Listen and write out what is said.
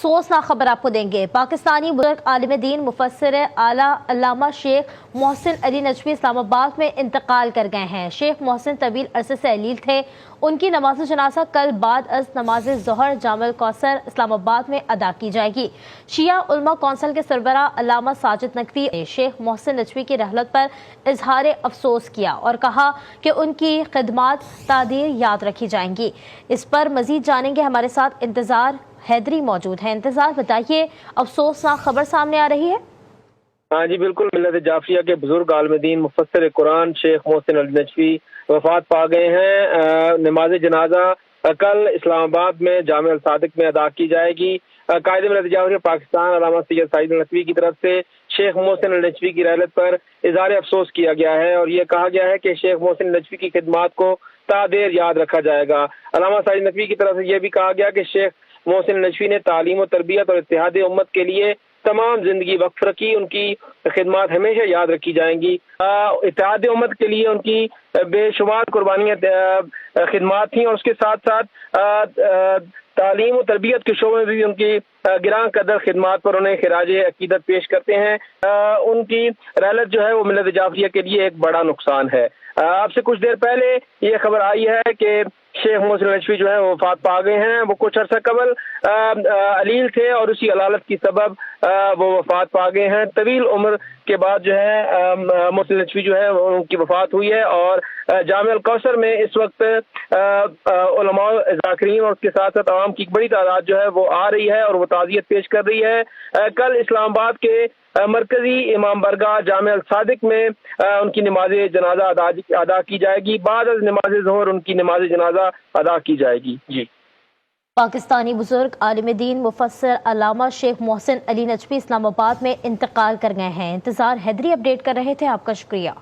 अफसोसनाक खबर आपको देंगे। पाकिस्तानी बुजुर्ग आलिम दीन मुफस्सिर आला अल्लामा शेख मोहसिन अली नजवी इस्लामाबाद में इंतकाल कर गए हैं। शेख मोहसिन तवील अरसे से अलील थे। उनकी नमाज जनाजा कल बाद अज नमाज ज़ोहर जामिल कौसर इस्लामाबाद में अदा की जाएगी। शिया उलमा कौंसिल के सरबराह अल्लामा साजिद नकवी ने शेख मोहसिन नजवी की रहलत पर इजहार अफसोस किया और कहा कि उनकी खिदमात तादीर याद रखी जाएंगी। इस पर मजीद जानेंगे, हमारे साथ इंतजार हैदरी मौजूद है। इंतजार, बताइए, अफसोसनाक खबर सामने आ रही है। हाँ जी बिल्कुल, मिल्लत जाफरिया के बुजुर्ग आलिम दीन मुफस्सिर कुरान शेख मोहसिन अली नजवी वफात पा गए हैं। नमाज जनाजा कल इस्लामाबाद में जामिया सादिक में अदा की जाएगी। कायदे मिल्लत जाफरिया पाकिस्तान अल्लामा सैयद साजिद नकवी की तरफ से शेख मोहसिन अली नजवी की रहलत पर इजहार अफसोस किया गया है और ये कहा गया है कि शेख मोहसिन नजवी की खिदमात को तादेर याद रखा जाएगा। अल्लामा साजिद नकवी की तरफ से यह भी कहा गया कि शेख मोहसिन नजवी ने तालीम और तरबियत और इत्तेहाद उम्मत के लिए तमाम जिंदगी वक्फ रखी। उनकी खिदमात हमेशा याद रखी जाएंगी। इत्तेहाद उम्मत के लिए उनकी बेशुमार कुर्बानियां खिदमात थी और उसके साथ साथ तालीम और तरबियत के शोबे में भी उनकी गिरां कदर खिदमात पर उन्हें खिराज अकीदत पेश करते हैं। उनकी रहलत जो है वो मिल्लत जाफरिया के लिए एक बड़ा नुकसान है। आपसे कुछ देर पहले ये खबर आई है कि शेख मोहसिन नजवी जो है वो वफात पा गए हैं। वो कुछ अर्सा कबल अलील थे और उसी अलालत की सबब वो वफात पा गए हैं। तवील उम्र के बाद जो है मोहसिन नजवी जो है उनकी वफात हुई है और जामिया कौसर में इस वक्त उलमा ज़ाकिरीन और उसके साथ साथ आवाम की एक बड़ी तादाद जो है वो आ रही है और वो ताज़ियत पेश कर रही है। कल इस्लामाबाद के मरकजी इमाम बरगाह जामिया सादिक में उनकी नमाज जनाजा अदा की जाएगी। बाद नमाज ज़ोहर उनकी नमाज जनाजा अदा की जाएगी। जी, पाकिस्तानी बुजुर्ग आलिम दीन मुफस्सिर अल्लामा शेख मोहसिन अली नजवी इस्लामाबाद में इंतकाल कर गए हैं। इंतजार हैदरी अपडेट कर रहे थे। आपका शुक्रिया।